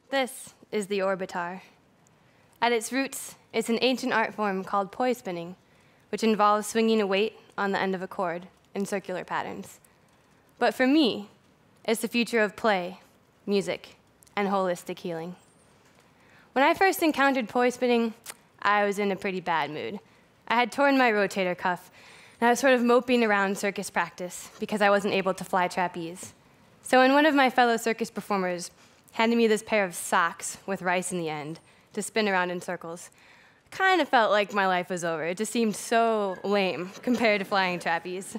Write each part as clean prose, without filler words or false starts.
This is the Orbitar. At its roots, it's an ancient art form called poi spinning, which involves swinging a weight on the end of a cord in circular patterns. But for me, it's the future of play, music, and holistic healing. When I first encountered poi spinning, I was in a pretty bad mood. I had torn my rotator cuff, and I was sort of moping around circus practice because I wasn't able to fly trapeze. So when one of my fellow circus performers handed me this pair of socks with rice in the end to spin around in circles, I kind of felt like my life was over. It just seemed so lame compared to flying trapeze.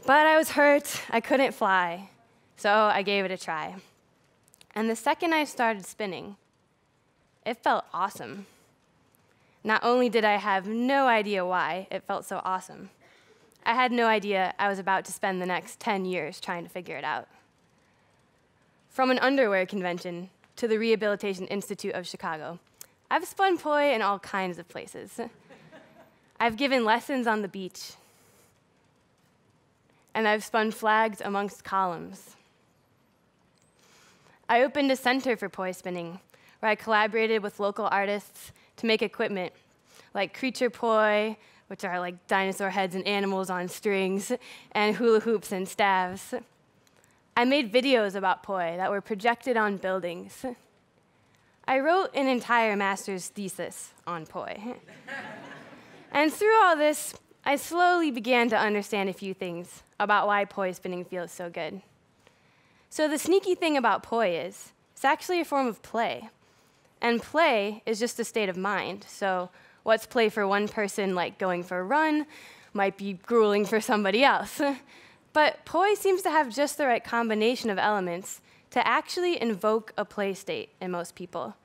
But I was hurt, I couldn't fly, so I gave it a try. And the second I started spinning, it felt awesome. Not only did I have no idea why it felt so awesome, I had no idea I was about to spend the next 10 years trying to figure it out. From an underwear convention to the Rehabilitation Institute of Chicago, I've spun poi in all kinds of places. I've given lessons on the beach, and I've spun flags amongst columns. I opened a center for poi spinning, where I collaborated with local artists to make equipment like creature poi, which are like dinosaur heads and animals on strings, and hula hoops and staves. I made videos about poi that were projected on buildings. I wrote an entire master's thesis on poi. And through all this, I slowly began to understand a few things about why poi spinning feels so good. So the sneaky thing about poi is, it's actually a form of play. And play is just a state of mind. So what's play for one person, like going for a run, might be grueling for somebody else. But poi seems to have just the right combination of elements to actually invoke a play state in most people.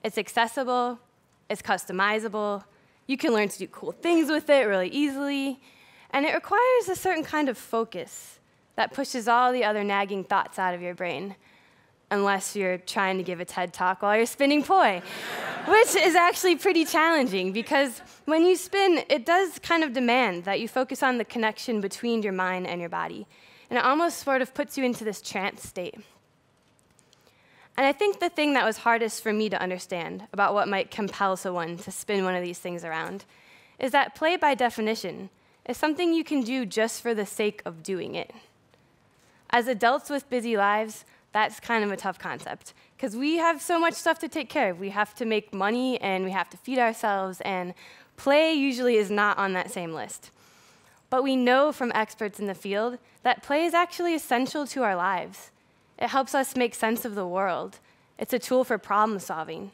It's accessible, it's customizable, you can learn to do cool things with it really easily, and it requires a certain kind of focus that pushes all the other nagging thoughts out of your brain, unless you're trying to give a TED Talk while you're spinning poi, which is actually pretty challenging because when you spin, it does kind of demand that you focus on the connection between your mind and your body, and it almost sort of puts you into this trance state. And I think the thing that was hardest for me to understand about what might compel someone to spin one of these things around is that play, by definition, is something you can do just for the sake of doing it. As adults with busy lives, that's kind of a tough concept, because we have so much stuff to take care of. We have to make money, and we have to feed ourselves, and play usually is not on that same list. But we know from experts in the field that play is actually essential to our lives. It helps us make sense of the world. It's a tool for problem solving.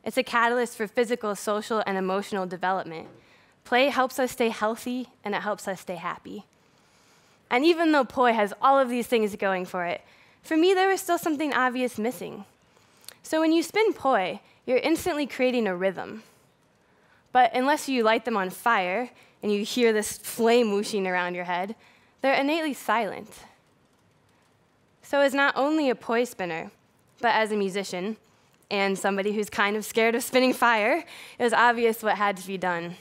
It's a catalyst for physical, social, and emotional development. Play helps us stay healthy, and it helps us stay happy. And even though poi has all of these things going for it, for me, there was still something obvious missing. So when you spin poi, you're instantly creating a rhythm. But unless you light them on fire and you hear this flame whooshing around your head, they're innately silent. So as not only a poi spinner, but as a musician and somebody who's kind of scared of spinning fire, it was obvious what had to be done.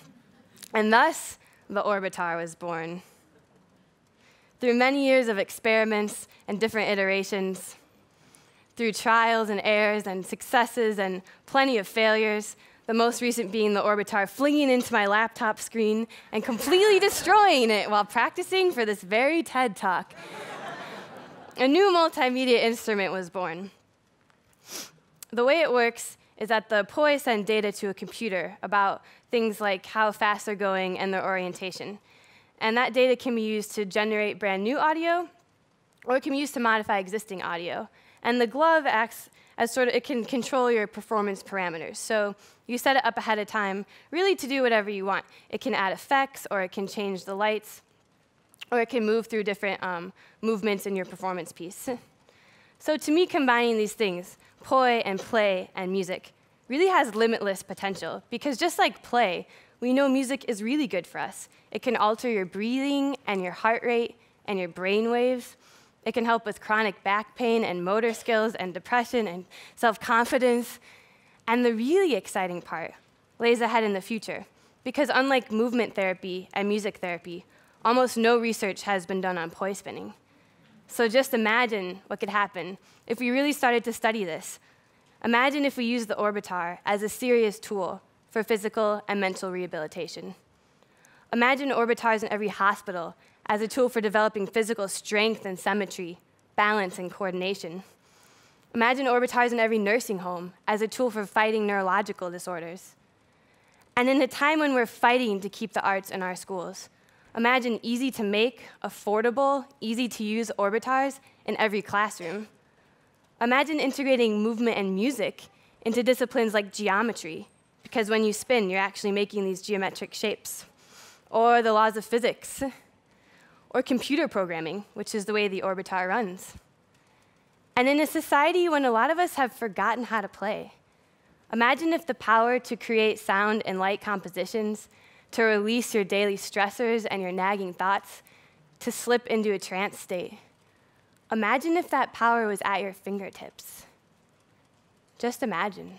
And thus, the Orbitar was born. Through many years of experiments and different iterations, through trials and errors and successes and plenty of failures, the most recent being the Orbitar flinging into my laptop screen and completely destroying it while practicing for this very TED Talk, a new multimedia instrument was born. The way it works is that the poi send data to a computer about things like how fast they're going and their orientation. And that data can be used to generate brand new audio, or it can be used to modify existing audio. And the glove acts as it can control your performance parameters. So you set it up ahead of time, really to do whatever you want. It can add effects, or it can change the lights, or it can move through different movements in your performance piece. So to me, combining these things, poi and play and music, really has limitless potential, because just like play, we know music is really good for us. It can alter your breathing and your heart rate and your brain waves. It can help with chronic back pain and motor skills and depression and self-confidence. And the really exciting part lays ahead in the future, because unlike movement therapy and music therapy, almost no research has been done on poi spinning. So just imagine what could happen if we really started to study this. Imagine if we used the Orbitar as a serious tool for physical and mental rehabilitation. Imagine Orbitars in every hospital as a tool for developing physical strength and symmetry, balance and coordination. Imagine Orbitars in every nursing home as a tool for fighting neurological disorders. And in a time when we're fighting to keep the arts in our schools, imagine easy-to-make, affordable, easy-to-use Orbitars in every classroom. Imagine integrating movement and music into disciplines like geometry, because when you spin, you're actually making these geometric shapes, or the laws of physics, or computer programming, which is the way the Orbitar runs. And in a society when a lot of us have forgotten how to play, imagine if the power to create sound and light compositions, to release your daily stressors and your nagging thoughts, to slip into a trance state. Imagine if that power was at your fingertips. Just imagine.